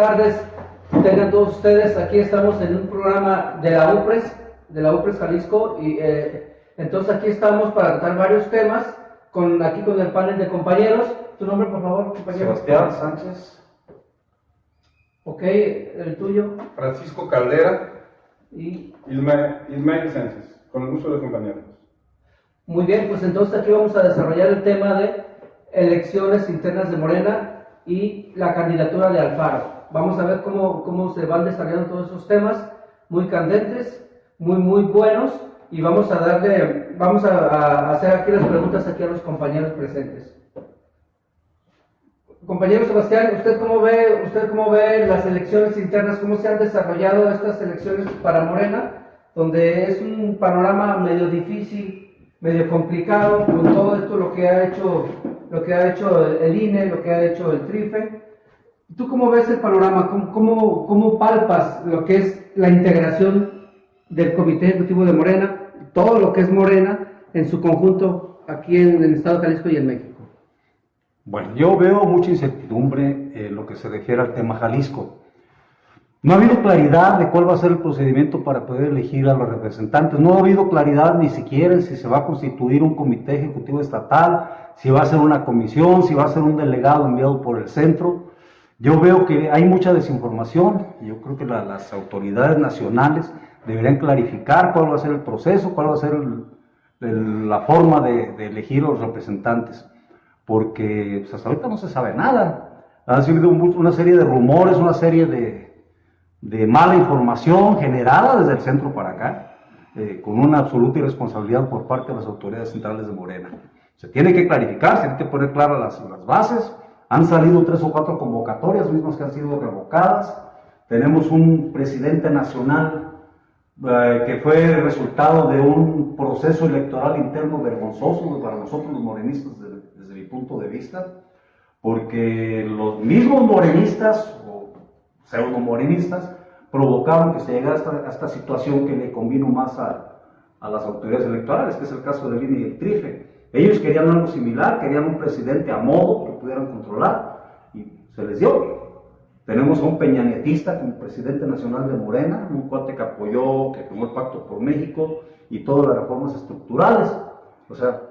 tardes. Tengan todos ustedes, aquí estamos en un programa de la UPRES Jalisco, y entonces aquí estamos para tratar varios temas, aquí con el panel de compañeros. ¿Tu nombre, por favor, compañero? Sebastián Sánchez. Ok, el tuyo. Francisco Caldera. Y Ismael Sánchez, con el gusto de compañeros. muy bien, pues entonces aquí vamos a desarrollar el tema de elecciones internas de Morena y la candidatura de Alfaro. Vamos a ver cómo se van desarrollando todos esos temas, muy candentes, muy buenos, y vamos a hacer aquí las preguntas aquí a los compañeros presentes. Compañero Sebastián, ¿usted cómo ve las elecciones internas? ¿Cómo se han desarrollado estas elecciones para Morena? Donde es un panorama medio difícil, medio complicado, con todo esto lo que ha hecho el INE, lo que ha hecho el TRIFE. ¿Tú cómo ves el panorama? ¿Cómo palpas lo que es la integración del Comité Ejecutivo de Morena, todo lo que es Morena en su conjunto aquí en el Estado de Jalisco y en México? Bueno, yo veo mucha incertidumbre en lo que se refiere al tema Jalisco. No ha habido claridad de cuál va a ser el procedimiento para poder elegir a los representantes. No ha habido claridad ni siquiera en si se va a constituir un comité ejecutivo estatal, si va a ser una comisión, si va a ser un delegado enviado por el centro. Yo veo que hay mucha desinformación. Yo creo que las autoridades nacionales deberían clarificar cuál va a ser el proceso, cuál va a ser la forma de elegir a los representantes. Porque pues, hasta ahorita no se sabe nada. Ha sido una serie de rumores, una serie de mala información generada desde el centro para acá, con una absoluta irresponsabilidad por parte de las autoridades centrales de Morena. Se tiene que clarificar, se tiene que poner claras las bases. Han salido 3 o 4 convocatorias, mismas que han sido revocadas. Tenemos un presidente nacional que fue el resultado de un proceso electoral interno vergonzoso para nosotros los morenistas desde mi punto de vista, porque los mismos morenistas o pseudo morenistas provocaron que se llegara a esta situación que le convino más a las autoridades electorales, que es el caso del INE y el TRIFE. Ellos querían algo similar, querían un presidente a modo que pudieran controlar, y se les dio. Tenemos a un peñanietista como presidente nacional de Morena, un cuate que apoyó, que firmó el Pacto por México y todas las reformas estructurales. O sea,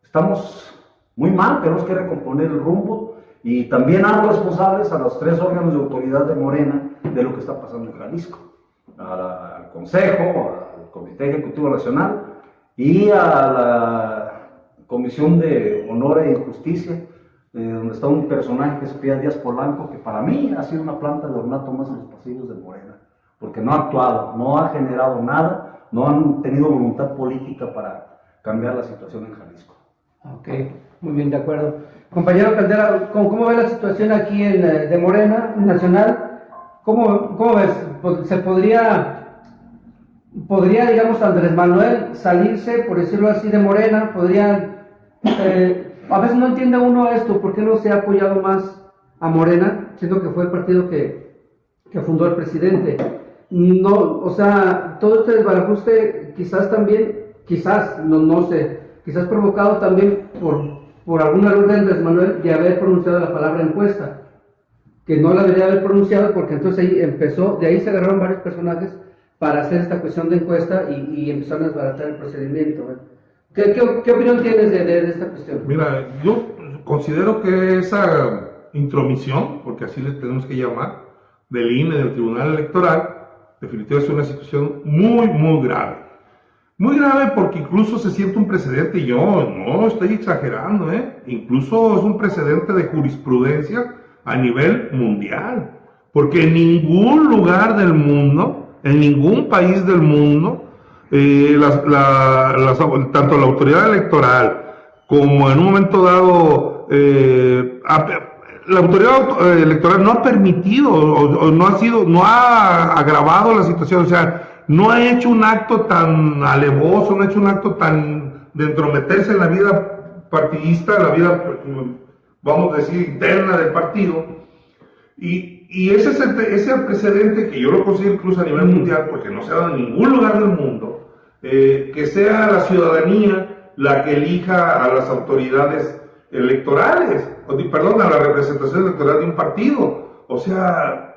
estamos muy mal, tenemos que recomponer el rumbo, y también hago responsables a los 3 órganos de autoridad de Morena de lo que está pasando en Jalisco, al Consejo, al Comité Ejecutivo Nacional y a la Comisión de Honor e Injusticia, donde está un personaje que se pide Díaz Polanco, que para mí ha sido una planta de ornato más en los pasillos de Morena, porque no ha actuado, no ha generado nada, no han tenido voluntad política para cambiar la situación en Jalisco. Ok, muy bien, de acuerdo. Compañero Caldera, ¿cómo ve la situación aquí de Morena Nacional? ¿Cómo ves? Pues, ¿Podría, digamos, Andrés Manuel salirse, por decirlo así, de Morena? A veces no entiende uno esto, ¿por qué no se ha apoyado más a Morena, siendo que fue el partido que fundó el presidente? No, o sea, todo este desbarajuste quizás también, no sé, quizás provocado también por algún error de Andrés Manuel de haber pronunciado la palabra encuesta, que no la debería haber pronunciado, porque entonces de ahí se agarraron varios personajes para hacer esta cuestión de encuesta y empezaron a desbaratar el procedimiento. ¿Qué opinión tienes de esta cuestión? Mira, yo considero que esa intromisión, porque así le tenemos que llamar, del INE, del Tribunal Electoral, definitivamente es una situación muy grave. Muy grave porque incluso se siente un precedente, y yo no estoy exagerando, incluso es un precedente de jurisprudencia a nivel mundial, porque en ningún lugar del mundo, en ningún país del mundo, tanto la autoridad electoral como en un momento dado la autoridad electoral no ha permitido o no ha agravado la situación, o sea, no ha hecho un acto tan alevoso, no ha hecho un acto tan de entrometerse en la vida partidista, en la vida, vamos a decir, interna del partido. Y ese es el precedente que yo lo considero incluso a nivel mundial, porque no se ha dado en ningún lugar del mundo, que sea la ciudadanía la que elija a las autoridades electorales, a la representación electoral de un partido. O sea,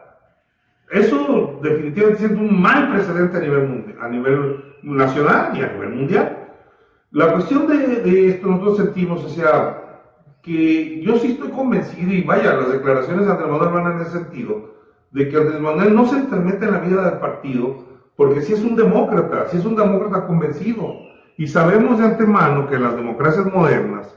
Eso definitivamente siente un mal precedente a nivel nacional y a nivel mundial. La cuestión de esto nosotros sentimos, o sea, que yo sí estoy convencido, y vaya, las declaraciones de Andrés Manuel van en ese sentido, de que Andrés Manuel no se entremete en la vida del partido, porque sí es un demócrata convencido, y sabemos de antemano que en las democracias modernas,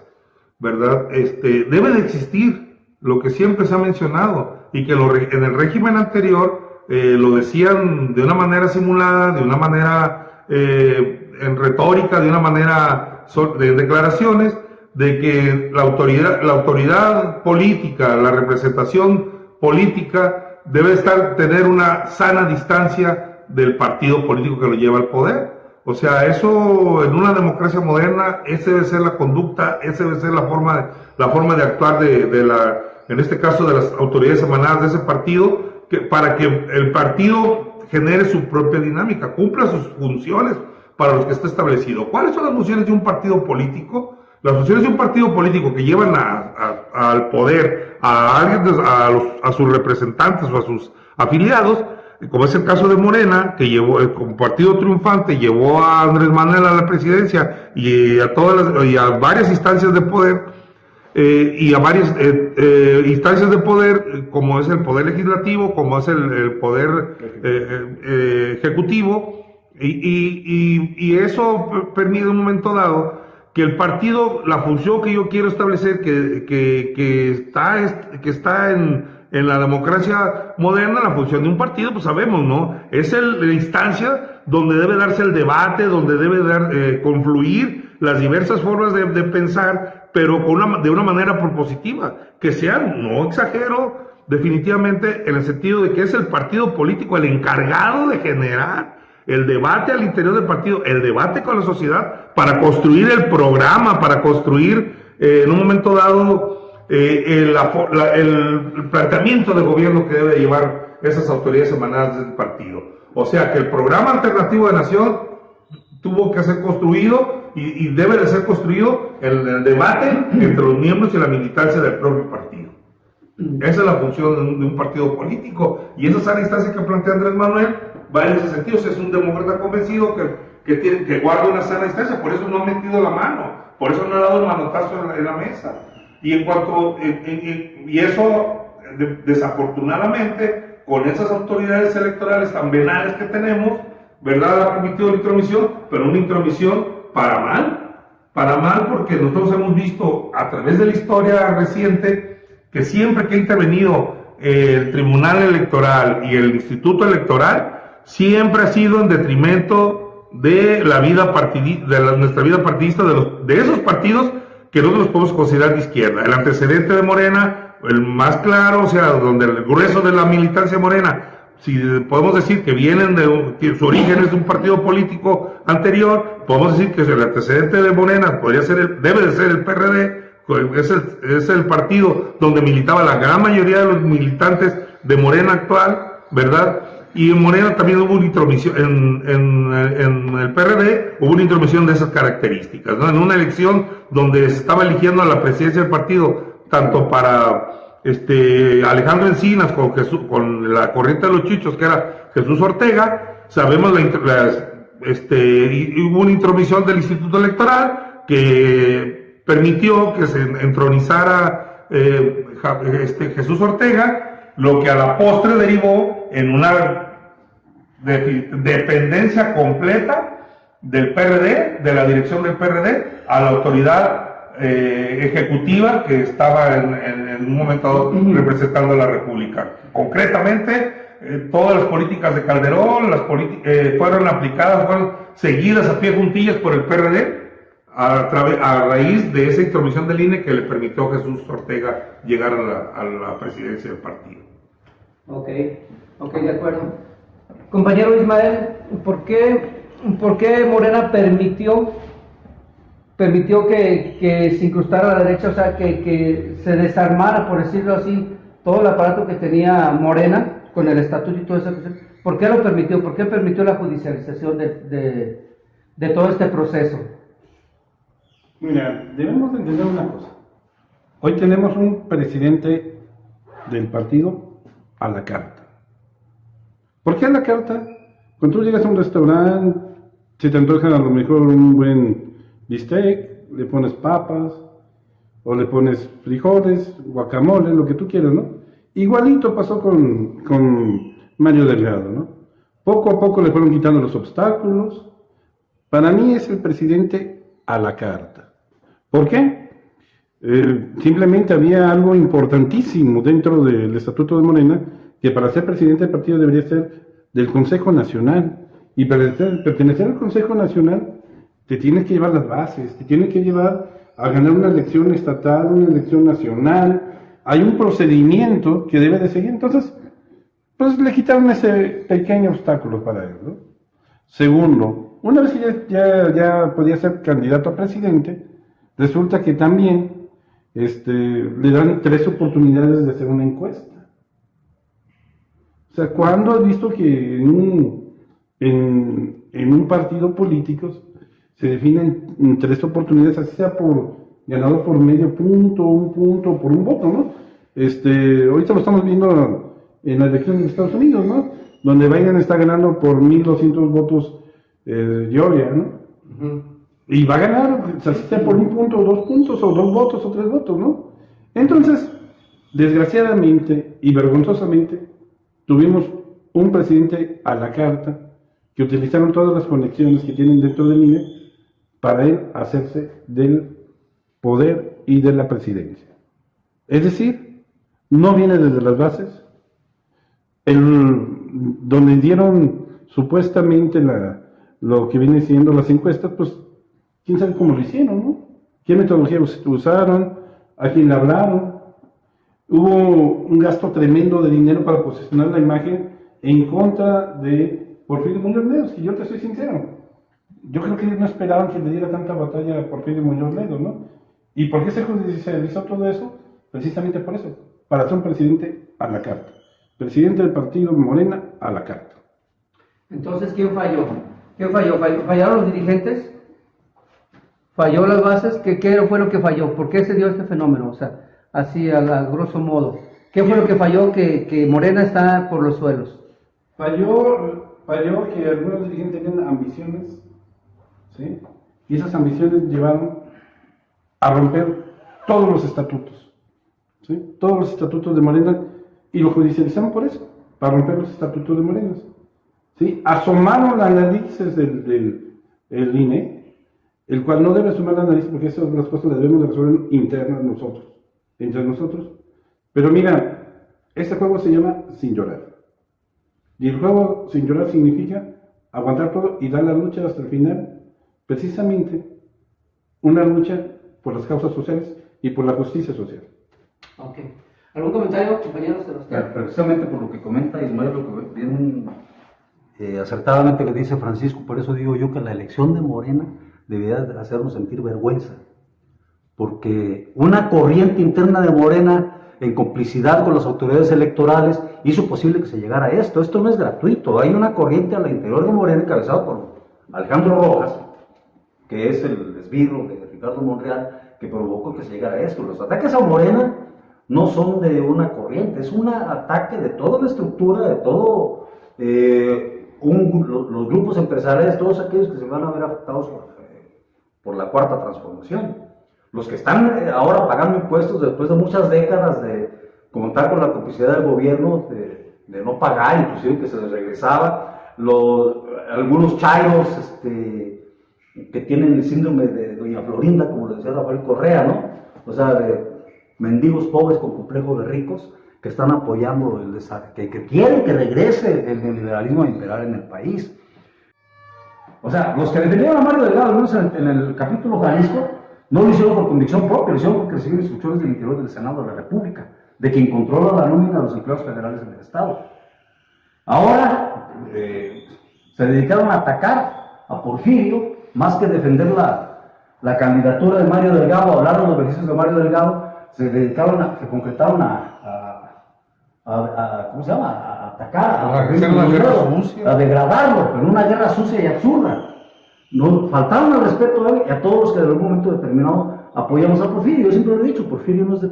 ¿verdad? Debe de existir lo que siempre se ha mencionado, y que en el régimen anterior lo decían de una manera simulada, de una manera en retórica, de una manera de declaraciones, de que la autoridad política, la representación política debe tener una sana distancia del partido político que lo lleva al poder. O sea, eso en una democracia moderna, esa debe ser la conducta, esa debe ser la forma de actuar en este caso de las autoridades emanadas de ese partido, para que el partido genere su propia dinámica, cumpla sus funciones para los que está establecido. ¿Cuáles son las funciones de un partido político? Las funciones de un partido político que llevan al poder a sus representantes o a sus afiliados, como es el caso de Morena, que como partido triunfante llevó a Andrés Manuel a la presidencia y a varias instancias de poder, como es el poder legislativo, como es el poder ejecutivo, y eso permite en un momento dado que el partido, la función que yo quiero establecer, que está en la democracia moderna, la función de un partido, pues sabemos, ¿no? Es la instancia donde debe darse el debate, donde debe confluir las diversas formas de pensar, pero de una manera propositiva, que sean, no exagero, definitivamente, en el sentido de que es el partido político el encargado de generar el debate al interior del partido, el debate con la sociedad, para construir el programa, para construir en un momento dado el planteamiento de gobierno que debe llevar esas autoridades emanadas del partido. O sea que el programa alternativo de nación tuvo que ser construido y debe de ser construido en el debate entre los miembros y la militancia del propio partido. Esa es la función de un partido político, y esa es la instancia que plantea Andrés Manuel. Va en ese sentido. O sea, es un demócrata convencido que guarda una sana distancia, por eso no ha metido la mano, por eso no ha dado el manotazo en la mesa. Y y eso, desafortunadamente, con esas autoridades electorales tan venales que tenemos, ¿verdad? Ha permitido la intromisión, pero una intromisión para mal, porque nosotros hemos visto a través de la historia reciente que siempre que ha intervenido el Tribunal Electoral y el Instituto Electoral, siempre ha sido en detrimento de la vida nuestra vida partidista, de esos partidos que nosotros los podemos considerar de izquierda. El antecedente de Morena, el más claro, o sea, donde el grueso de la militancia morena, si podemos decir que que su origen es de un partido político anterior, podemos decir que el antecedente de Morena debe de ser el PRD, es el partido donde militaba la gran mayoría de los militantes de Morena actual, ¿verdad? Y en Morena también hubo una intromisión, en el PRD hubo una intromisión de esas características, ¿no? En una elección donde se estaba eligiendo a la presidencia del partido, tanto para Alejandro Encinas con la corriente de los chichos, que era Jesús Ortega, sabemos y hubo una intromisión del Instituto Electoral que permitió que se entronizara Jesús Ortega, lo que a la postre derivó en una dependencia completa del PRD, de la dirección del PRD, a la autoridad ejecutiva que estaba en un momento dado representando a la República. Concretamente, todas las políticas de Calderón fueron seguidas a pie juntillas por el PRD a raíz de esa intromisión del INE que le permitió a Jesús Ortega llegar a la presidencia del partido. Ok, de acuerdo. Compañero Ismael, ¿por qué Morena permitió que se incrustara a la derecha, o sea, que se desarmara, por decirlo así, todo el aparato que tenía Morena con el estatuto y todo eso? ¿Por qué lo permitió? ¿Por qué permitió la judicialización de todo este proceso? Mira, debemos de entender una cosa. Hoy tenemos un presidente del partido a la carta. ¿Por qué a la carta? Cuando tú llegas a un restaurante, se te antoja a lo mejor un buen bistec, le pones papas, o le pones frijoles, guacamole, lo que tú quieras, ¿no? Igualito pasó con Mario Delgado, ¿no? Poco a poco le fueron quitando los obstáculos. Para mí es el presidente a la carta. ¿Por qué? Simplemente había algo importantísimo dentro del Estatuto de Morena, que para ser presidente del partido debería ser del Consejo Nacional. Y para pertenecer al Consejo Nacional te tienes que llevar las bases, te tienes que llevar a ganar una elección estatal, una elección nacional. Hay un procedimiento que debe de seguir. Entonces, pues le quitaron ese pequeño obstáculo para él, ¿no? Segundo, una vez que ya podía ser candidato a presidente, resulta que también le dan 3 oportunidades de hacer una encuesta. O sea, ¿cuándo has visto que en un partido político se definen 3 oportunidades, así sea ganado por medio punto, 1 punto, por un voto, ¿no? Ahorita lo estamos viendo en la elección de Estados Unidos, ¿no? Donde Biden está ganando por 1.200 votos Georgia, ¿no? Ujú. Y va a ganar, así sea por 1 punto, o 2 puntos, o 2 votos, o 3 votos, ¿no? Entonces, desgraciadamente y vergonzosamente, tuvimos un presidente a la carta que utilizaron todas las conexiones que tienen dentro del INE para él hacerse del poder y de la presidencia. Es decir, no viene desde las bases. Donde dieron supuestamente lo que viene siendo las encuestas, pues quién sabe cómo lo hicieron, ¿no? ¿Qué metodología usaron? ¿A quién le hablaron? Hubo un gasto tremendo de dinero para posicionar la imagen en contra de Porfirio Muñoz Ledo, que yo te soy sincero. Yo creo que ellos no esperaban que le diera tanta batalla a Porfirio Muñoz Ledo, ¿no? ¿Y por qué se judicializó todo eso? Precisamente por eso, para ser un presidente a la carta. Presidente del partido Morena a la carta. Entonces, ¿quién falló? ¿Quién falló? ¿Fallaron los dirigentes? ¿Falló las bases? ¿Qué fue lo que falló? ¿Por qué se dio este fenómeno? O sea, así a grosso modo. ¿Qué fue lo que falló que Morena está por los suelos? Falló que algunos dirigentes tenían ambiciones, ¿sí? Y esas ambiciones llevaron a romper todos los estatutos, ¿sí? Todos los estatutos de Morena, y lo judicializaron por eso, para romper los estatutos de Morena, ¿sí? Asomaron las narices del INE, el cual no debe asomar la nariz porque esas las cosas las debemos de resolver internas nosotros, entre nosotros. Pero mira, este juego se llama Sin Llorar. Y el juego Sin Llorar significa aguantar todo y dar la lucha hasta el final, precisamente una lucha por las causas sociales y por la justicia social. Ok. ¿Algún comentario, compañeros? Precisamente por lo que comenta Ismael, lo que bien acertadamente le dice Francisco, por eso digo yo que la elección de Morena debería hacernos sentir vergüenza, porque una corriente interna de Morena, en complicidad con las autoridades electorales, hizo posible que se llegara a esto. Esto no es gratuito, hay una corriente al interior de Morena encabezada por Alejandro Rojas, que es el esbirro de Ricardo Monreal, que provocó que se llegara a esto. Los ataques a Morena no son de una corriente, es un ataque de toda la estructura, de todo los grupos empresariales, todos aquellos que se van a ver afectados por la cuarta transformación. Los que están ahora pagando impuestos después de muchas décadas de contar con la complicidad del gobierno, de no pagar, inclusive que se les regresaba, algunos chairos que tienen el síndrome de Doña Florinda, como le decía Rafael Correa, ¿no? O sea, de mendigos pobres con complejo de ricos, que están apoyando que quieren que regrese el neoliberalismo a imperar en el país. O sea, los que defendieron a Mario Delgado, al menos en el capítulo Jalisco, no lo hicieron por convicción propia, lo hicieron porque recibieron instrucciones del interior del Senado de la República, de quien controla la nómina de los empleados federales en el Estado. Ahora se dedicaron a atacar a Porfirio, más que defender la candidatura de Mario Delgado, hablar de los beneficios de Mario Delgado, se concretaron ¿cómo se llama? A atacar, a degradarlo, pero una guerra sucia y absurda. No, faltaron al respeto a él y a todos los que en algún momento determinado apoyamos a Porfirio. Yo siempre lo he dicho, Porfirio no se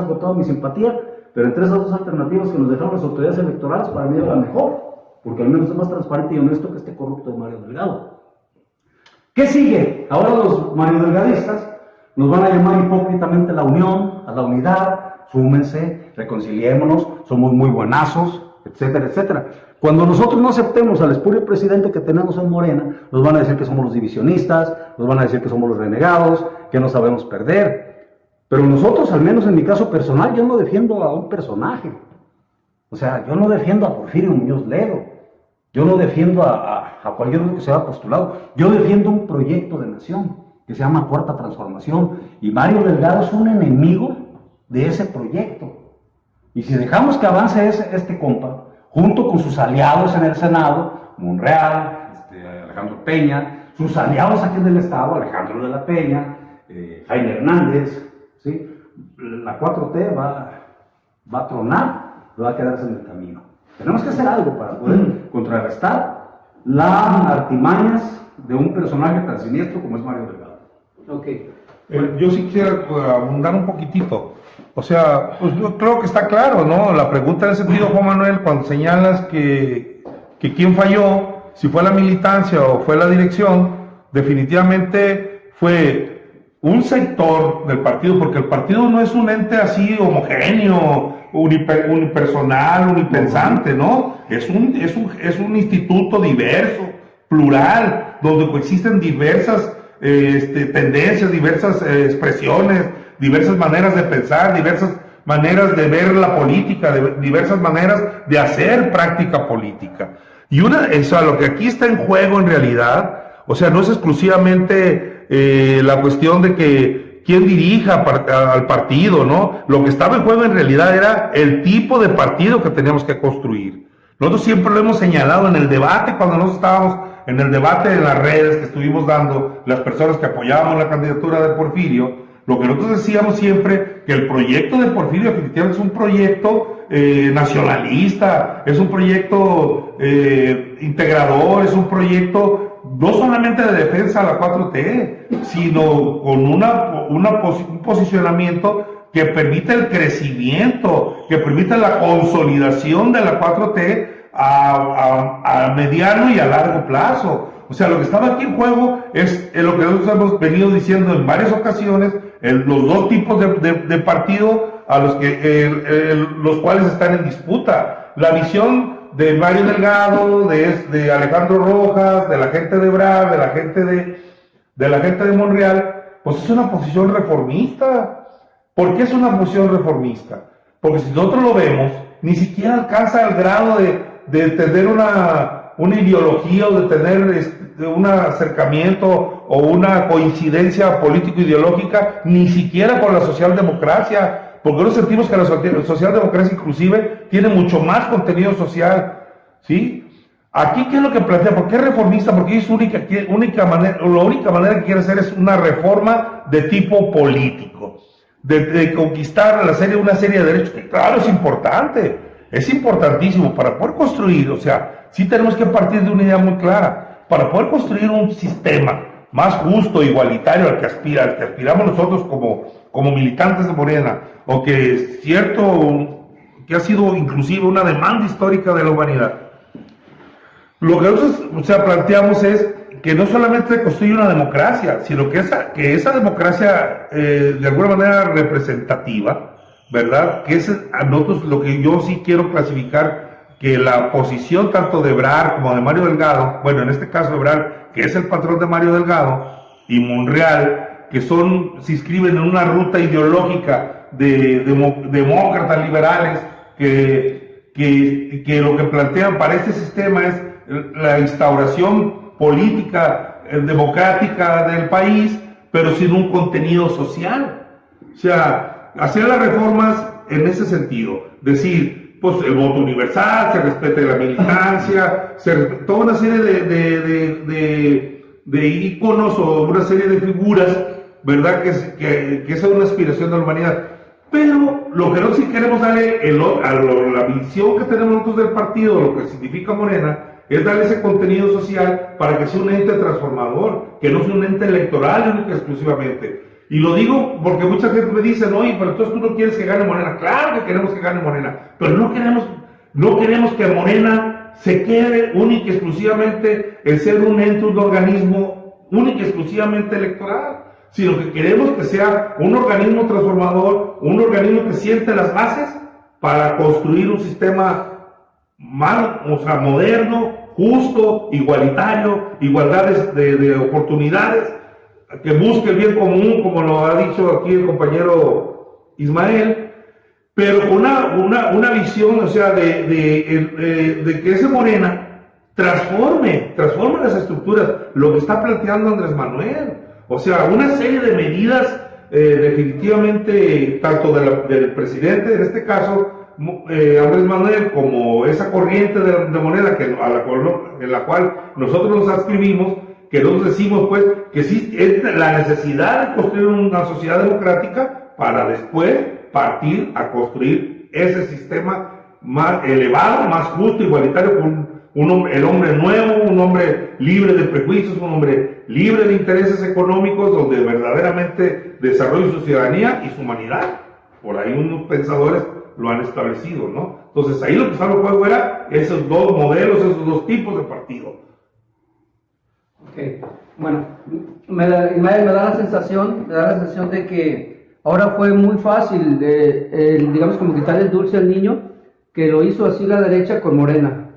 ha agotado mi simpatía, pero entre esas dos alternativas que nos dejaron las autoridades electorales, para mí era la mejor. porque al menos es más transparente y honesto que este corrupto de Mario Delgado. ¿Qué sigue? Ahora los mariodelgadistas nos van a llamar hipócritamente a la unión, a la unidad, súmense, reconciliémonos, somos muy buenazos, etcétera, etcétera. Cuando nosotros no aceptemos al espurio presidente que tenemos en Morena, nos van a decir que somos los divisionistas, nos van a decir que somos los renegados, que no sabemos perder. Pero nosotros, al menos en mi caso personal, yo no defiendo a un personaje. O sea, yo no defiendo a Porfirio Muñoz Ledo, yo no defiendo a cualquier otro que se haya postulado, yo defiendo un proyecto de nación que se llama Cuarta Transformación, y Mario Delgado es un enemigo de ese proyecto. Y si dejamos que avance este compa, junto con sus aliados en el Senado, Monreal, Alejandro Peña, sus aliados aquí en el Estado, Alejandro de la Peña, Jaime Hernández, ¿sí? La 4T va a tronar, va a quedarse en el camino. Tenemos que hacer algo para poder contrarrestar las artimañas de un personaje tan siniestro como es Mario Delgado. Ok. Yo sí quiero abundar un poquitito. O sea, pues yo creo que está claro, ¿no? La pregunta en ese sentido, Juan Manuel, cuando señalas que quién falló, si fue la militancia o fue la dirección, definitivamente fue un sector del partido, porque el partido no es un ente así homogéneo, unipersonal, unipensante, ¿no? Es un instituto diverso, plural, donde coexisten diversas tendencias, diversas expresiones, diversas maneras de pensar, diversas maneras de ver la política, diversas maneras de hacer práctica política. Y lo que aquí está en juego en realidad, o sea, no es exclusivamente la cuestión de que quién dirija al partido, ¿no? Lo que estaba en juego en realidad era el tipo de partido que teníamos que construir. Nosotros siempre lo hemos señalado en el debate, cuando nosotros estábamos en el debate de las redes que estuvimos dando, las personas que apoyábamos la candidatura de Porfirio, lo que nosotros decíamos siempre, que el proyecto de Porfirio definitivamente es un proyecto nacionalista, es un proyecto integrador, es un proyecto no solamente de defensa a la 4T, sino con un posicionamiento que permite el crecimiento, que permite la consolidación de la 4T a mediano y a largo plazo. O sea, lo que estaba aquí en juego es lo que nosotros hemos venido diciendo en varias ocasiones, los dos tipos de partido a los cuales están en disputa. La visión de Mario Delgado, de Alejandro Rojas, de la gente de Ebrard, de la gente de Monreal, pues es una posición reformista. ¿Por qué es una posición reformista? Porque si nosotros lo vemos, ni siquiera alcanza al grado de tener una ideología o de tener un acercamiento o una coincidencia político-ideológica, ni siquiera con la socialdemocracia, porque nosotros sentimos que la socialdemocracia inclusive tiene mucho más contenido social, ¿sí? Aquí, ¿qué es lo que plantea? ¿Por qué es reformista? Porque es la única manera que quiere hacer es una reforma de tipo político, de conquistar una serie de derechos, que claro, es importantísimo para poder construir. O sea, sí tenemos que partir de una idea muy clara. Para poder construir un sistema más justo, igualitario al que aspiramos nosotros como militantes de Morena, o que es cierto que ha sido inclusive una demanda histórica de la humanidad. Lo que nosotros planteamos es que no solamente construye una democracia, sino que esa democracia de alguna manera representativa, ¿verdad? Que es a nosotros lo que yo sí quiero clasificar, que la posición tanto de Ebrard como de Mario Delgado, bueno, en este caso Ebrard, que es el patrón de Mario Delgado, y Monreal, que se inscriben en una ruta ideológica de demócratas liberales, que lo que plantean para este sistema es la instauración política democrática del país, pero sin un contenido social. O sea, hacer las reformas en ese sentido, decir, pues el voto universal, se respete la militancia, toda una serie de íconos o una serie de figuras, ¿verdad? Que es una aspiración de la humanidad. Pero lo que nosotros sí queremos darle la visión que tenemos nosotros del partido, lo que significa Morena, es darle ese contenido social para que sea un ente transformador, que no sea un ente electoral única exclusivamente. Y lo digo porque mucha gente me dice, oye, pero entonces tú no quieres que gane Morena. Claro que queremos que gane Morena, pero no queremos que Morena se quede única y exclusivamente en ser un ente, un organismo única y exclusivamente electoral, sino que queremos que sea un organismo transformador, un organismo que siente las bases para construir un sistema más, moderno, justo, igualitario, igualdades de oportunidades, que busque el bien común, como lo ha dicho aquí el compañero Ismael, pero con una visión, de que ese Morena transforme las estructuras, lo que está planteando Andrés Manuel. O sea, una serie de medidas, definitivamente, tanto del presidente, en este caso, Andrés Manuel, como esa corriente de Morena en la cual nosotros nos adscribimos, que nosotros decimos, pues, que sí es la necesidad de construir una sociedad democrática para después partir a construir ese sistema más elevado, más justo, igualitario, con el hombre nuevo, un hombre libre de prejuicios, un hombre libre de intereses económicos, donde verdaderamente desarrolle su ciudadanía y su humanidad. Por ahí unos pensadores lo han establecido, ¿no? Entonces ahí lo que estaba en juego era esos dos modelos, esos dos tipos de partido. Ok, bueno, me da la sensación de que ahora fue muy fácil, digamos, como quitarle el dulce al niño, que lo hizo así la derecha con Morena.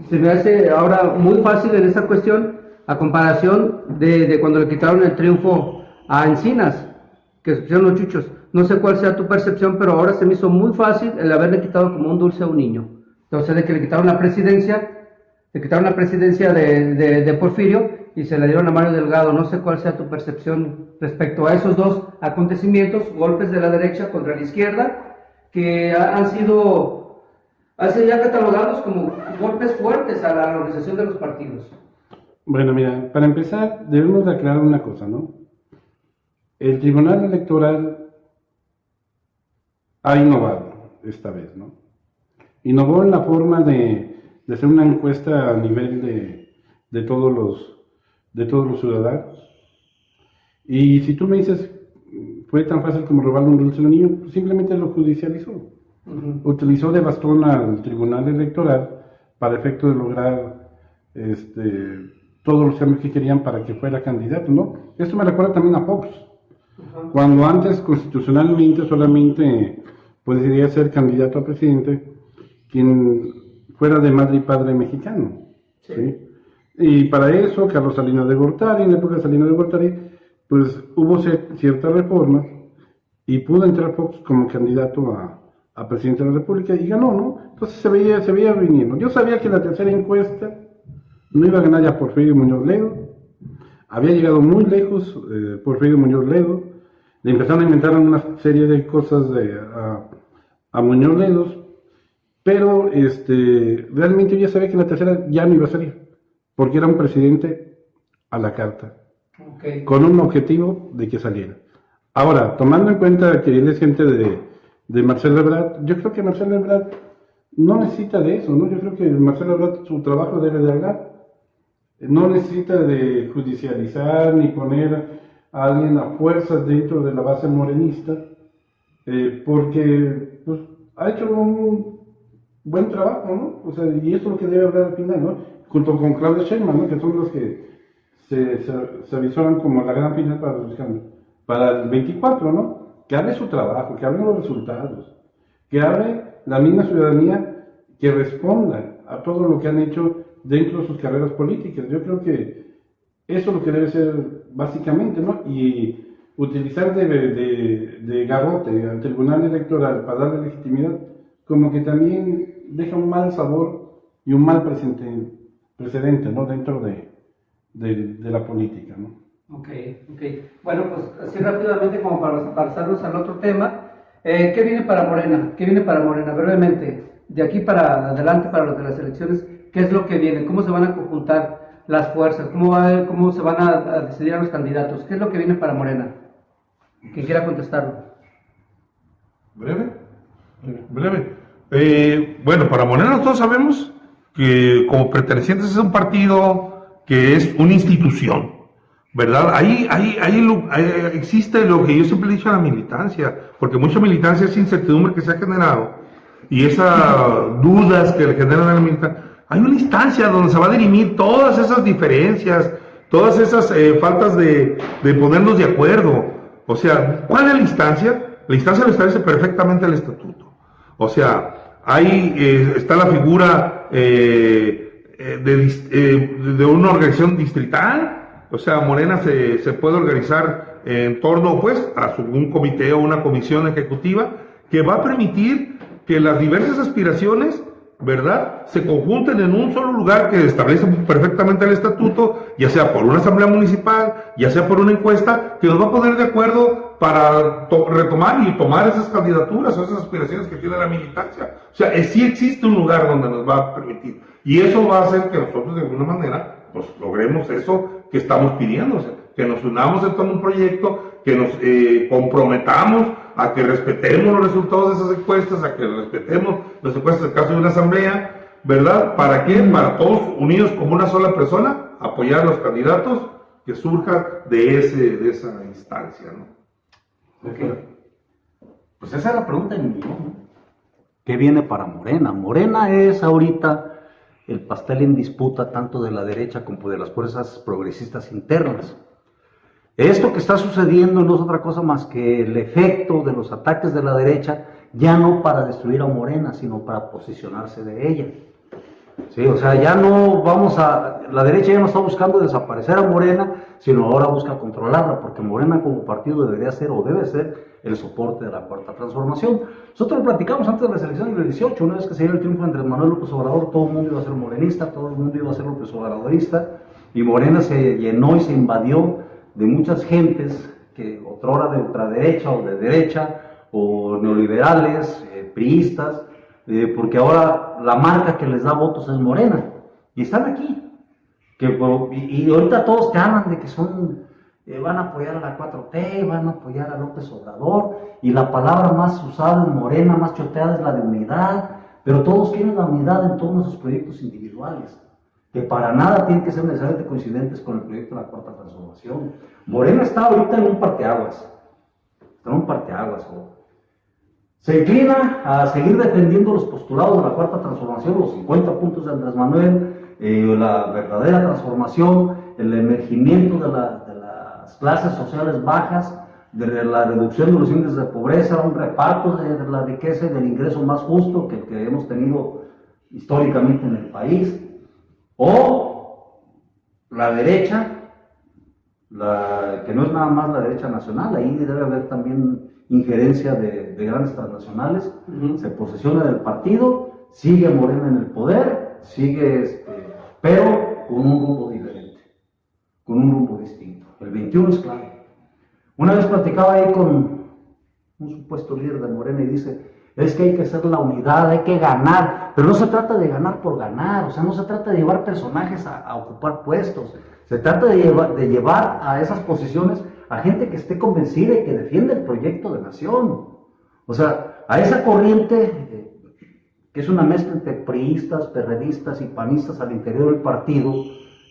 Se me hace ahora muy fácil en esta cuestión, a comparación de cuando le quitaron el triunfo a Encinas, que se pusieron los chuchos. No sé cuál sea tu percepción, pero ahora se me hizo muy fácil el haberle quitado como un dulce a un niño. Entonces, de que le quitaron la presidencia de Porfirio y se la dieron a Mario Delgado. No sé cuál sea tu percepción respecto a esos dos acontecimientos, golpes de la derecha contra la izquierda, que han sido ya catalogados como golpes fuertes a la organización de los partidos. Bueno, mira, para empezar, debemos de aclarar una cosa, ¿no? El Tribunal Electoral ha innovado esta vez, ¿no? Innovó en la forma de hacer una encuesta a nivel de todos los ciudadanos. Y si tú me dices, fue tan fácil como robarle un dulce a un niño, pues simplemente lo judicializó. Utilizó de bastón al Tribunal Electoral para efecto de lograr todos los cambios que querían para que fuera candidato, ¿no? Esto me recuerda también a Fox. Cuando antes constitucionalmente solamente podría ser candidato a presidente quien fuera de madre y padre mexicano. ¿Sí? Y para eso, Carlos Salinas de Gortari, en la época de Salinas de Gortari, pues hubo ciertas reformas y pudo entrar Fox como candidato a presidente de la República y ganó, ¿no? Entonces se veía viniendo. Yo sabía que la tercera encuesta no iba a ganar ya Porfirio Muñoz Ledo. Había llegado muy lejos Porfirio Muñoz Ledo. Le empezaron a inventar una serie de cosas a Muñoz Ledo, pero realmente yo ya sabía que la tercera ya no iba a salir, porque era un presidente a la carta, con un objetivo de que saliera. Ahora, tomando en cuenta que él es gente de Marcelo Ebrard, yo creo que Marcelo Ebrard no necesita de eso, ¿no? Yo creo que Marcelo Ebrard su trabajo debe de hablar. No necesita de judicializar ni poner a alguien a fuerzas dentro de la base morenista, porque pues, ha hecho un buen trabajo, ¿no? O sea, y eso es lo que debe hablar al final, ¿no? Junto con Claudia Sheinbaum, ¿no? Que son los que se avisoran como la gran final para el 24, ¿no? Que hable su trabajo, que hable los resultados, que hable la misma ciudadanía, que responda a todo lo que han hecho dentro de sus carreras políticas. Yo creo que eso es lo que debe ser básicamente, ¿no? Y utilizar de garrote al Tribunal Electoral para darle legitimidad, como que también deja un mal sabor y un mal precedente, ¿no? Dentro de la política, ¿no? Ok. Bueno, pues así rápidamente como para pasarnos al otro tema, ¿qué viene para Morena? ¿Qué viene para Morena? Brevemente, de aquí para adelante, para los de las elecciones, ¿qué es lo que viene? ¿Cómo se van a conjuntar las fuerzas? ¿Cómo se van a decidir a los candidatos? ¿Qué es lo que viene para Morena? Quien quiera contestarlo. Breve. Bueno, para Morena todos sabemos que como pertenecientes a un partido que es una institución, ¿verdad? Ahí existe lo que yo siempre he dicho a la militancia, porque mucha militancia es incertidumbre que se ha generado y esas dudas que le generan a la militancia. Hay una instancia donde se va a dirimir todas esas diferencias, todas esas faltas de ponernos de acuerdo. O sea, ¿cuál es la instancia? La instancia lo establece perfectamente el estatuto. O sea, ahí está la figura de una organización distrital. O sea, Morena se puede organizar en torno, pues, a un comité o una comisión ejecutiva que va a permitir que las diversas aspiraciones, ¿verdad?, se conjunten en un solo lugar que establece perfectamente el estatuto, ya sea por una asamblea municipal, ya sea por una encuesta, que nos va a poner de acuerdo para retomar y tomar esas candidaturas o esas aspiraciones que tiene la militancia. O sea, sí existe un lugar donde nos va a permitir. Y eso va a hacer que nosotros, de alguna manera, pues logremos eso que estamos pidiendo. O sea, que nos unamos en todo un proyecto, que nos comprometamos a que respetemos los resultados de esas encuestas, a que respetemos las encuestas en caso de una asamblea, ¿verdad? ¿Para qué? Para todos unidos como una sola persona, apoyar a los candidatos que surjan de esa instancia, ¿no? Okay. Pues esa es la pregunta en millón, ¿no? ¿Qué viene para Morena? Morena es ahorita el pastel en disputa tanto de la derecha como de las fuerzas progresistas internas. Esto que está sucediendo no es otra cosa más que el efecto de los ataques de la derecha, ya no para destruir a Morena, sino para posicionarse de ella. Sí, o sea, ya no la derecha ya no está buscando desaparecer a Morena, sino ahora busca controlarla, porque Morena como partido debería ser o debe ser el soporte de la Cuarta Transformación. Nosotros lo platicamos antes de las elecciones del 18, una vez que se diera el triunfo entre Manuel López Obrador, todo el mundo iba a ser morenista, todo el mundo iba a ser López Obradorista, y Morena se llenó y se invadió de muchas gentes que otrora de ultraderecha o de derecha, o neoliberales, priistas, porque ahora la marca que les da votos es Morena, y están aquí. Y ahorita todos te hablan de que van a apoyar a la 4T, van a apoyar a López Obrador, y la palabra más usada en Morena, más choteada, es la de unidad, pero todos quieren la unidad en todos sus proyectos individuales, que para nada tienen que ser necesariamente coincidentes con el proyecto de la Cuarta Transformación. Morena está ahorita en un parteaguas, se inclina a seguir defendiendo los postulados de la Cuarta Transformación, los 50 puntos de Andrés Manuel, la verdadera transformación, el emergimiento de las clases sociales bajas, de la reducción de los índices de pobreza, un reparto de la riqueza y del ingreso más justo que el que hemos tenido históricamente en el país, o la derecha, que no es nada más la derecha nacional, ahí debe haber también injerencia de grandes transnacionales, se posesiona del partido, sigue Morena en el poder, pero con un rumbo diferente, con un rumbo distinto. El 21 es clave. Una vez platicaba ahí con un supuesto líder de Morena y dice, es que hay que hacer la unidad, hay que ganar, pero no se trata de ganar por ganar, o sea, no se trata de llevar personajes a ocupar puestos, se trata de llevar a esas posiciones a gente que esté convencida y que defiende el proyecto de nación. O sea, a esa corriente que es una mezcla entre priistas, perredistas y panistas al interior del partido,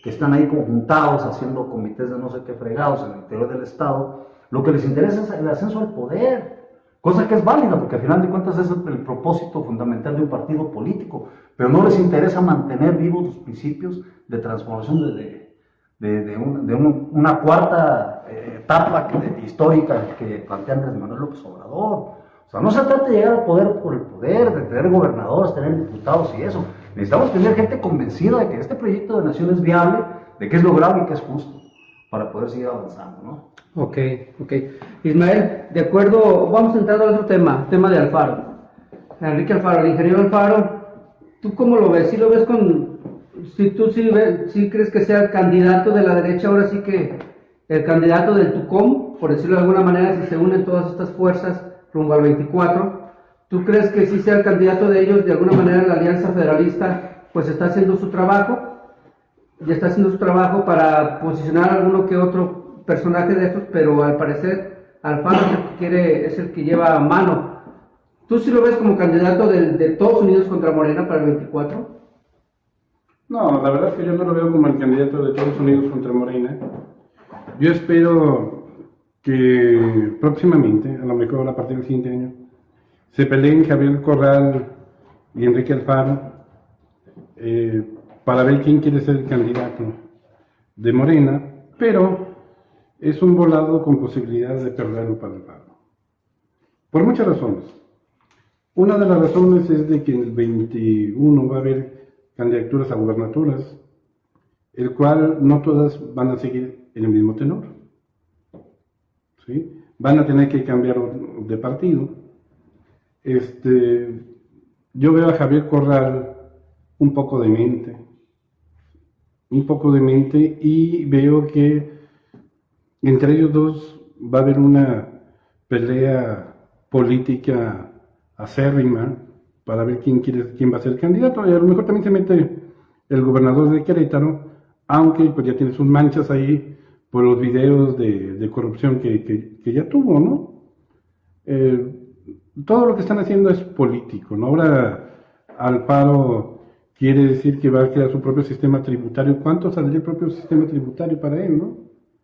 que están ahí conjuntados haciendo comités de no sé qué fregados en el interior del Estado, lo que les interesa es el ascenso al poder, cosa que es válida, porque al final de cuentas es el propósito fundamental de un partido político, pero no les interesa mantener vivos los principios de transformación de una cuarta etapa histórica que plantea Andrés Manuel López Obrador. O sea, no se trata de llegar al poder por el poder, de tener gobernadores, tener diputados y eso. Necesitamos tener gente convencida de que este proyecto de nación es viable, de que es lograble y que es justo, para poder seguir avanzando, ¿no? Ok. Ismael, de acuerdo, vamos entrando al otro tema de Alfaro. Enrique Alfaro, el ingeniero Alfaro, ¿tú cómo lo ves? ¿Sí lo ves sí crees que sea el candidato de la derecha, ahora sí que el candidato del Tucón, por decirlo de alguna manera, si se unen todas estas fuerzas rumbo al 24, ¿tú crees que sí sea el candidato de ellos? De alguna manera la Alianza Federalista pues está haciendo su trabajo, para posicionar a alguno que otro personaje de estos, pero al parecer Alfaro es el que lleva a mano. ¿Tú sí lo ves como candidato de todos unidos contra Morena para el 24? No, la verdad es que yo no lo veo como el candidato de todos unidos contra Morena. Yo espero que próximamente, a lo mejor a partir del siguiente año, se peleen Javier Corral y Enrique Alfaro para ver quién quiere ser el candidato de Morena, pero es un volado con posibilidad de perderlo para el Alfaro. Por muchas razones. Una de las razones es de que en el 21 va a haber candidaturas a gubernaturas, el cual no todas van a seguir en el mismo tenor. ¿Sí? Van a tener que cambiar de partido. Yo veo a Javier Corral un poco demente, y veo que entre ellos dos va a haber una pelea política acérrima para ver quién va a ser el candidato, y a lo mejor también se mete el gobernador de Querétaro, aunque pues ya tiene sus manchas ahí por los videos de corrupción que ya tuvo, ¿no? Todo lo que están haciendo es político, ¿no? Ahora Alfaro quiere decir que va a crear su propio sistema tributario. ¿Cuánto saldría el propio sistema tributario para él, no?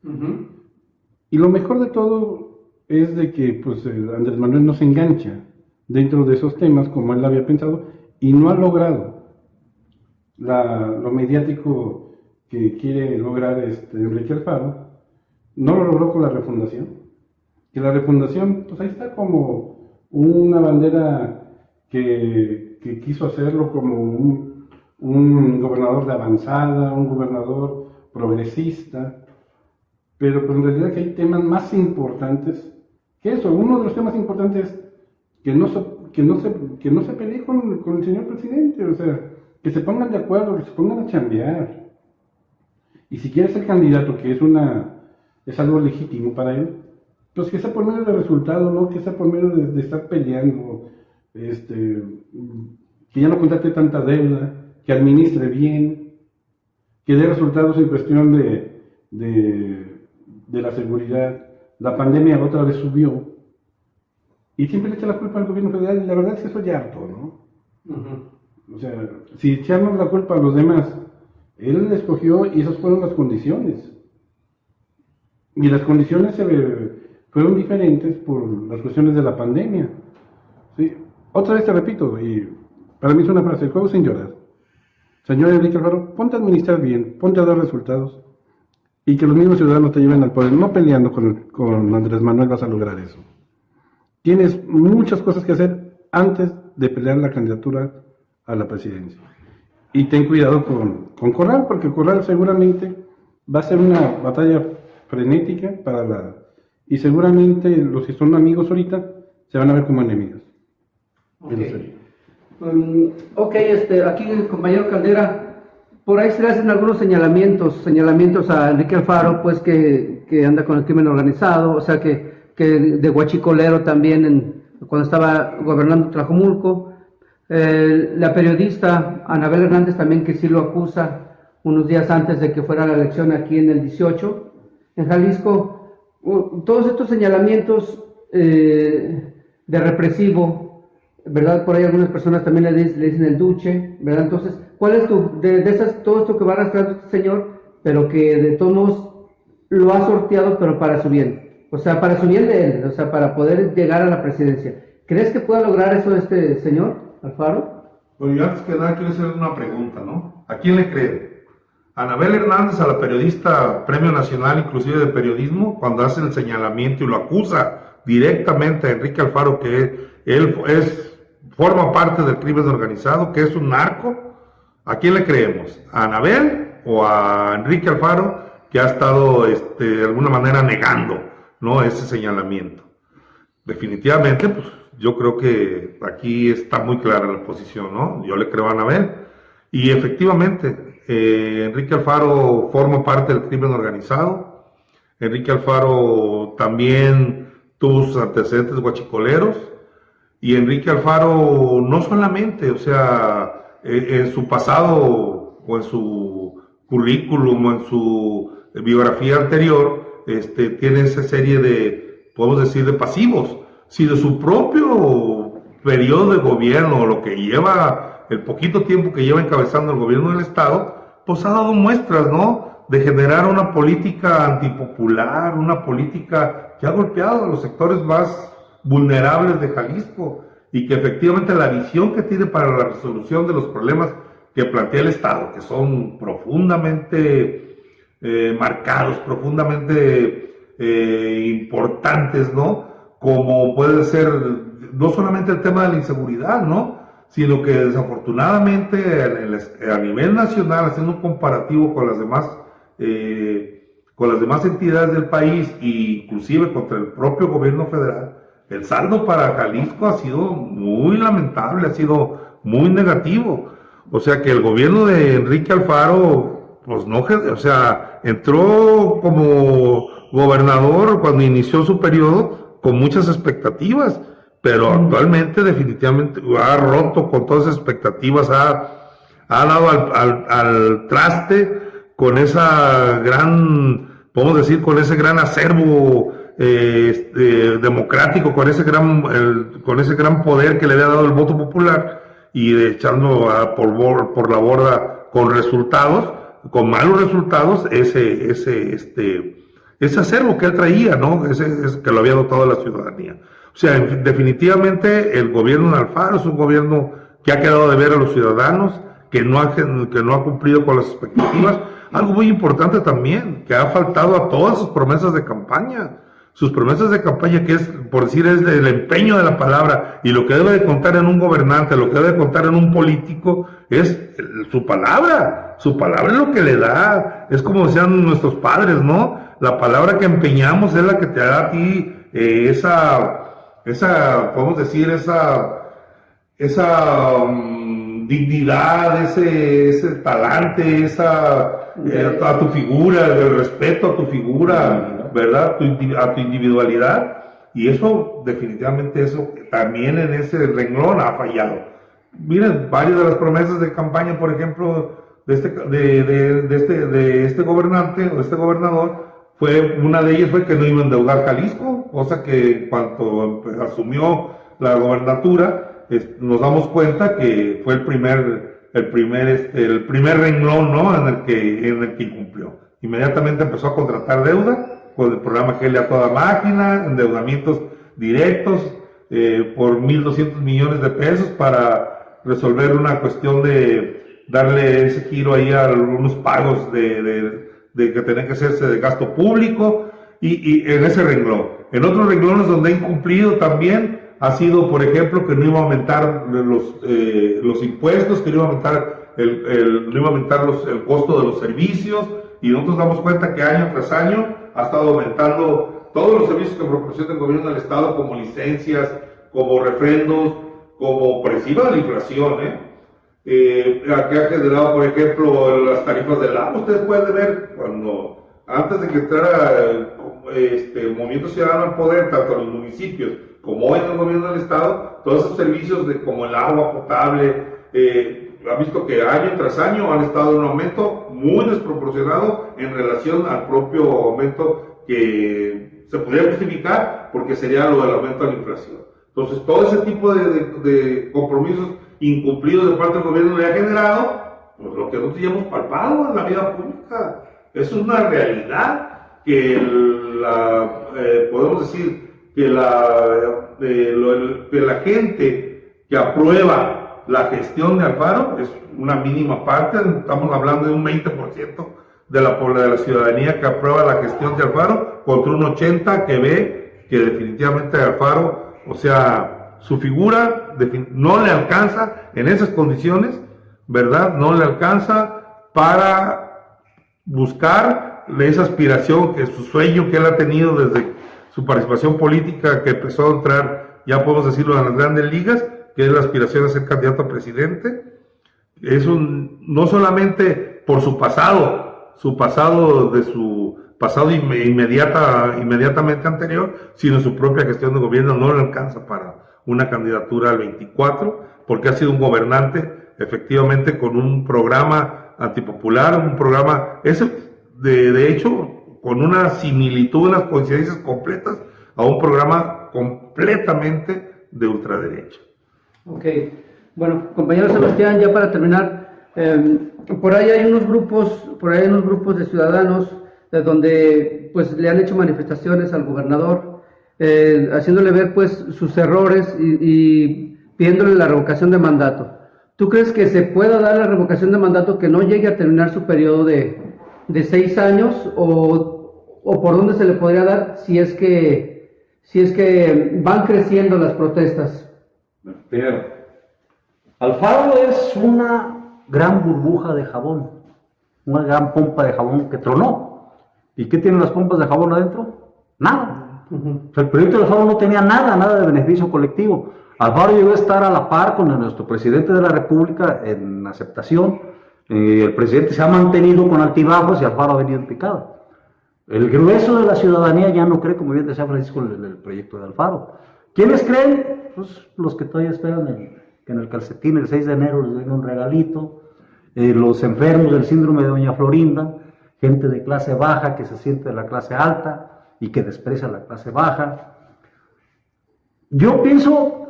Uh-huh. Y lo mejor de todo es de que pues Andrés Manuel no se engancha dentro de esos temas como él había pensado y no ha logrado lo mediático que quiere lograr Enrique Alfaro. No lo logró con la refundación. Que la refundación, pues ahí está como una bandera que quiso hacerlo como un gobernador de avanzada, un gobernador progresista, pero pues en realidad que hay temas más importantes que eso. Uno de los temas importantes es que no se pelee con el señor presidente, o sea, que se pongan de acuerdo, que se pongan a chambear. Y si quiere ser candidato, que es algo legítimo para él, pues que sea por medio de resultados, no que sea por medio de estar peleando, que ya no contrate tanta deuda, que administre bien, que dé resultados en cuestión de la seguridad. La pandemia otra vez subió y siempre le echa la culpa al gobierno federal, y la verdad es que eso ya harto, ¿no? Uh-huh. O sea, si echamos la culpa a los demás, él escogió y esas fueron las condiciones. Y las condiciones fueron diferentes por las cuestiones de la pandemia. ¿Sí? Otra vez te repito, y para mí es una frase, el juego sin llorar. Señor Enrique Alfaro, ponte a administrar bien, ponte a dar resultados, y que los mismos ciudadanos te lleven al poder. No peleando con Andrés Manuel vas a lograr eso. Tienes muchas cosas que hacer antes de pelear la candidatura a la presidencia. Y ten cuidado con Corral, porque Corral seguramente va a ser una batalla frenética y seguramente los que son amigos ahorita se van a ver como enemigos. Okay. Aquí el compañero Caldera, por ahí se le hacen algunos señalamientos a Enrique Alfaro, pues que anda con el crimen organizado, o sea que de guachicolero también cuando estaba gobernando Tlajomulco. La periodista Anabel Hernández también, que sí lo acusa unos días antes de que fuera la elección aquí en el 18 en Jalisco. Todos estos señalamientos de represivo, ¿verdad? Por ahí algunas personas también le dicen el duche, ¿verdad? Entonces, ¿cuál es todo esto que va arrastrando este señor, pero que de todos modos lo ha sorteado, pero para su bien? O sea, para su bien de él, o sea, para poder llegar a la presidencia. ¿Crees que pueda lograr eso este señor Alfaro? Bueno, yo antes que nada quiero hacer una pregunta, ¿no? ¿A quién le cree? ¿A Anabel Hernández, a la periodista Premio Nacional inclusive de Periodismo, cuando hace el señalamiento y lo acusa directamente a Enrique Alfaro que él forma parte del crimen organizado, que es un narco? ¿A quién le creemos? ¿A Anabel o a Enrique Alfaro, que ha estado de alguna manera negando, ¿no?, ese señalamiento? Definitivamente, pues yo creo que aquí está muy clara la posición, ¿no? Yo le creo a Anabel. Y efectivamente, Enrique Alfaro forma parte del crimen organizado. Enrique Alfaro también tuvo sus antecedentes guachicoleros. Y Enrique Alfaro no solamente, o sea, en su pasado o en su currículum o en su biografía anterior, tiene esa serie de, podemos decir, de pasivos. Si de su propio periodo de gobierno, lo que lleva, el poquito tiempo que lleva encabezando el gobierno del Estado, pues ha dado muestras, ¿no?, de generar una política antipopular, una política que ha golpeado a los sectores más vulnerables de Jalisco, y que efectivamente la visión que tiene para la resolución de los problemas que plantea el Estado, que son profundamente marcados, profundamente importantes, ¿no? Como puede ser no solamente el tema de la inseguridad, ¿no? Sino que desafortunadamente a nivel nacional, haciendo un comparativo con las demás entidades del país e inclusive contra el propio gobierno federal, el saldo para Jalisco ha sido muy lamentable, ha sido muy negativo. O sea que el gobierno de Enrique Alfaro, pues no, o sea, entró como gobernador cuando inició su periodo con muchas expectativas, pero actualmente definitivamente ha roto con todas esas expectativas, ha dado al traste con esa gran, podemos decir, con ese gran acervo democrático, con ese gran poder que le había dado el voto popular, y echando por la borda con resultados, con malos resultados, ese acervo que él traía, ¿no? Que lo había dotado a la ciudadanía. O sea, definitivamente el gobierno de Alfaro es un gobierno que ha quedado de ver a los ciudadanos, que no ha cumplido con las expectativas. Algo muy importante también, que ha faltado a todas sus promesas de campaña. Sus promesas de campaña, que es, por decir, es el empeño de la palabra, y lo que debe de contar en un gobernante, lo que debe de contar en un político, es su palabra. Su palabra es lo que le da, es como decían nuestros padres, ¿no? La palabra que empeñamos es la que te da a ti podemos decir, esa dignidad, ese talante, a tu figura, el respeto a tu figura, ¿verdad? A tu individualidad, y eso, definitivamente, eso también en ese renglón ha fallado. Miren, varias de las promesas de campaña, por ejemplo, de este gobernante o de este gobernador, una de ellas fue que no iba a endeudar Jalisco, cosa que cuando asumió la gobernatura, nos damos cuenta que fue el primer renglón, ¿no? en el que incumplió. Inmediatamente empezó a contratar deuda con el programa GL a toda máquina, endeudamientos directos por 1.200 millones de pesos para resolver una cuestión de darle ese giro ahí a algunos pagos de que tenían que hacerse de gasto público, y en ese renglón. En otros renglones donde ha incumplido también ha sido, por ejemplo, que no iba a aumentar los impuestos, que no iba a aumentar el costo de los servicios, y nosotros damos cuenta que año tras año ha estado aumentando todos los servicios que proporciona el gobierno del Estado, como licencias, como refrendos, como por encima de la inflación, que ha generado, por ejemplo, las tarifas del agua. Ustedes pueden ver, antes de que entrara Movimiento Ciudadano al poder, tanto en los municipios como hoy en el gobierno del Estado, todos esos servicios como el agua potable, ha visto que año tras año han estado en un aumento muy desproporcionado en relación al propio aumento que se podría justificar, porque sería lo del aumento de la inflación. Entonces, todo ese tipo de compromisos incumplidos de parte del gobierno le ha generado, pues, lo que nosotros ya hemos palpado en la vida pública. Es una realidad que podemos decir que la gente que aprueba la gestión de Alfaro es una mínima parte. Estamos hablando de un 20% de la ciudadanía que aprueba la gestión de Alfaro, contra un 80% que ve que definitivamente Alfaro, o sea, su figura no le alcanza en esas condiciones, ¿verdad? No le alcanza para buscar esa aspiración, que es su sueño que él ha tenido desde su participación política, que empezó a entrar, ya podemos decirlo, en las grandes ligas, que es la aspiración a ser candidato a presidente. No solamente por su pasado inmediatamente anterior, sino su propia gestión de gobierno no le alcanza para una candidatura al 24, porque ha sido un gobernante efectivamente con un programa antipopular, un programa, de hecho, con una similitud, unas coincidencias completas a un programa completamente de ultraderecha. Ok, bueno, compañero Sebastián, ya para terminar, por ahí hay unos grupos de ciudadanos donde pues le han hecho manifestaciones al gobernador, haciéndole ver pues sus errores y pidiéndole la revocación de mandato. ¿Tú crees que se pueda dar la revocación de mandato que no llegue a terminar su periodo de 6 años o por dónde se le podría dar si es que van creciendo las protestas? Primero, Alfaro es una gran burbuja de jabón, una gran pompa de jabón que tronó. ¿Y qué tienen las pompas de jabón adentro? Nada. O sea, el proyecto de Alfaro no tenía nada de beneficio colectivo. Alfaro llegó a estar a la par con nuestro presidente de la República en aceptación. El presidente se ha mantenido con altibajos y Alfaro ha venido en picada. El grueso de la ciudadanía ya no cree, como bien decía Francisco, en el proyecto de Alfaro. ¿Quiénes creen? Pues los que todavía esperan que en el calcetín el 6 de enero les den un regalito, los enfermos del síndrome de Doña Florinda, gente de clase baja que se siente de la clase alta y que desprecia la clase baja. Yo pienso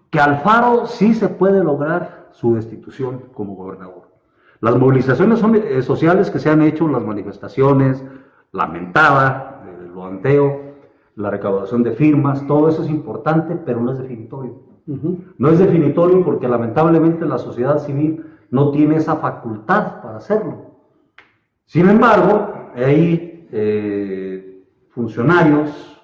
que Alfaro sí se puede lograr su destitución como gobernador. Las movilizaciones sociales que se han hecho, las manifestaciones, la mentada, el levanteo, la recaudación de firmas, todo eso es importante, pero no es definitorio. No es definitorio porque lamentablemente la sociedad civil no tiene esa facultad para hacerlo. Sin embargo, hay funcionarios,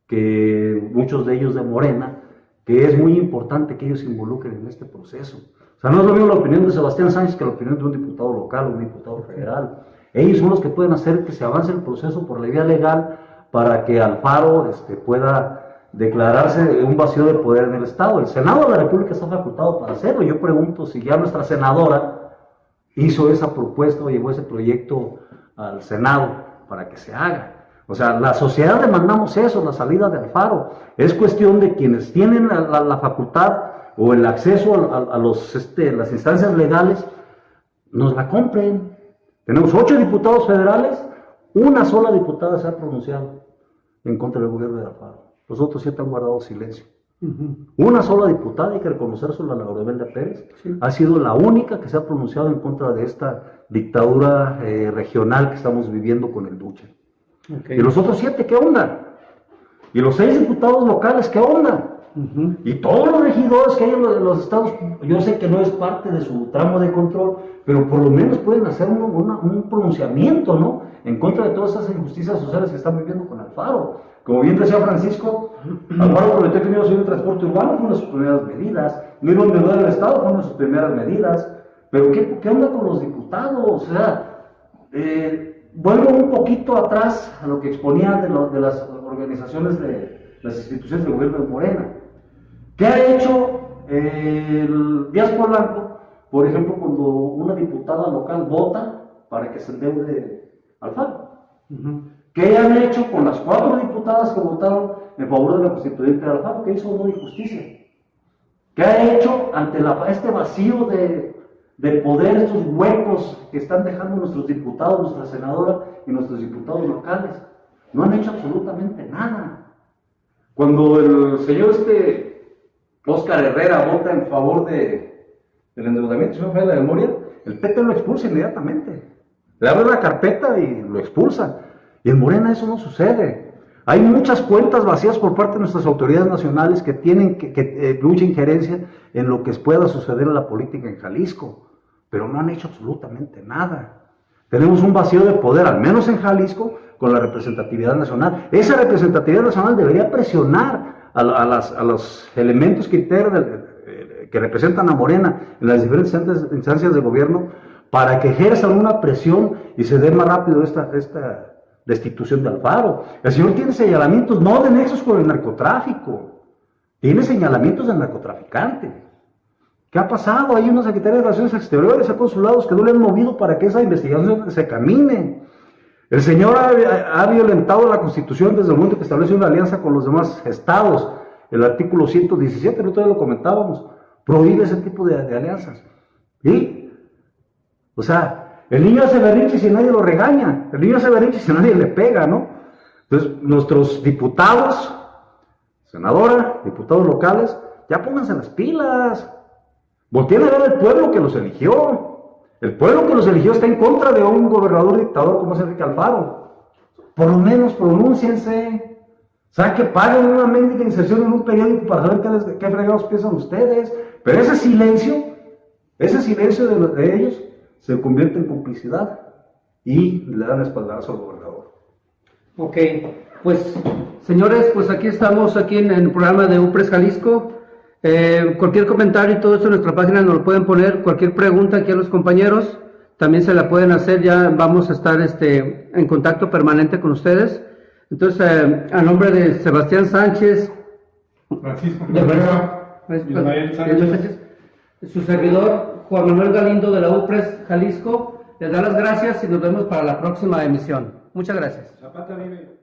que muchos de ellos de Morena, que es muy importante que ellos se involucren en este proceso. O sea, no es lo mismo la opinión de Sebastián Sánchez que la opinión de un diputado local o un diputado federal. Ellos son los que pueden hacer que se avance el proceso por la vía legal para que Alfaro pueda declararse un vacío de poder en el Estado. El Senado de la República está facultado para hacerlo. Yo pregunto si ya nuestra senadora hizo esa propuesta o llevó ese proyecto al Senado para que se haga. O sea, la sociedad demandamos eso, la salida de Alfaro. Es cuestión de quienes tienen la facultad o el acceso a las instancias legales, nos la compren. Tenemos 8 diputados federales, una sola diputada se ha pronunciado en contra del gobierno de Alfaro. Los otros 7 han guardado silencio. Una sola diputada, hay que reconocerlo, la Laurabelda Pérez, ha sido la única que se ha pronunciado en contra de esta dictadura regional que estamos viviendo con el Duce. Y los otros 7, ¿qué onda? Y los 6 diputados locales, ¿qué onda? Y todos los regidores que hay en los estados, yo sé que no es parte de su tramo de control, pero por lo menos pueden hacer un pronunciamiento, ¿no? En contra de todas esas injusticias sociales que están viviendo con Alfaro. Como bien decía Francisco, Alfaro prometió que no iba a subir el transporte urbano, fue una de sus primeras medidas. No iba a endeudar el Estado, fue una de sus primeras medidas. Pero ¿qué onda con los diputados? O sea, vuelvo un poquito atrás a lo que exponían de las organizaciones de las instituciones del gobierno de Morena. ¿Qué ha hecho Díaz Polanco, por ejemplo, cuando una diputada local vota para que se endeude Alfaro? ¿Qué han hecho con las 4 diputadas que votaron en favor de la constituyente de Alfaro? ¿Qué hizo uno de justicia? ¿Qué ha hecho ante este vacío de poder, estos huecos que están dejando nuestros diputados, nuestra senadora y nuestros diputados locales? No han hecho absolutamente nada. Cuando el señor Óscar Herrera vota en favor del endeudamiento, si no me falla la memoria, el PT lo expulsa inmediatamente. Le abre la carpeta y lo expulsa. Y en Morena eso no sucede. Hay muchas cuentas vacías por parte de nuestras autoridades nacionales que tienen mucha injerencia en lo que pueda suceder en la política en Jalisco, pero no han hecho absolutamente nada. Tenemos un vacío de poder, al menos en Jalisco, con la representatividad nacional. Esa representatividad nacional debería presionar a los elementos que integran, que representan a Morena en las diferentes instancias de gobierno, para que ejerzan una presión y se dé más rápido esta destitución de Alfaro. El señor tiene señalamientos no de nexos con el narcotráfico, tiene señalamientos de narcotraficante. ¿Qué ha pasado? Hay una Secretaría de Relaciones Exteriores, hay consulados que no le han movido para que esa investigación se camine. El señor ha violentado la Constitución desde el momento que establece una alianza con los demás estados. El artículo 117, el otro día lo comentábamos, prohíbe ese tipo de alianzas. ¿Sí? O sea, el niño hace berrinche si nadie lo regaña, el niño hace berrinche si nadie le pega, ¿no? Entonces, nuestros diputados, senadora, diputados locales, ya pónganse las pilas. Volteen a ver al pueblo que los eligió. El pueblo que los eligió está en contra de un gobernador dictador como es Enrique Alfaro. Por lo menos pronúnciense. O sea, que paguen una mendiga inserción en un periódico para saber qué fregados piensan ustedes. Pero ese silencio de ellos se convierte en complicidad y le dan espaldarazo al gobernador. Ok, pues señores, pues aquí estamos aquí en el programa de UPRES Jalisco. Cualquier comentario y todo eso en nuestra página nos lo pueden poner, cualquier pregunta aquí a los compañeros también se la pueden hacer, ya vamos a estar en contacto permanente con ustedes. Entonces, a nombre de Sebastián Sánchez, Francisco Ismael Sánchez, su servidor Juan Manuel Galindo de la UPRES Jalisco, les da las gracias y nos vemos para la próxima emisión. Muchas gracias. Zapata vive.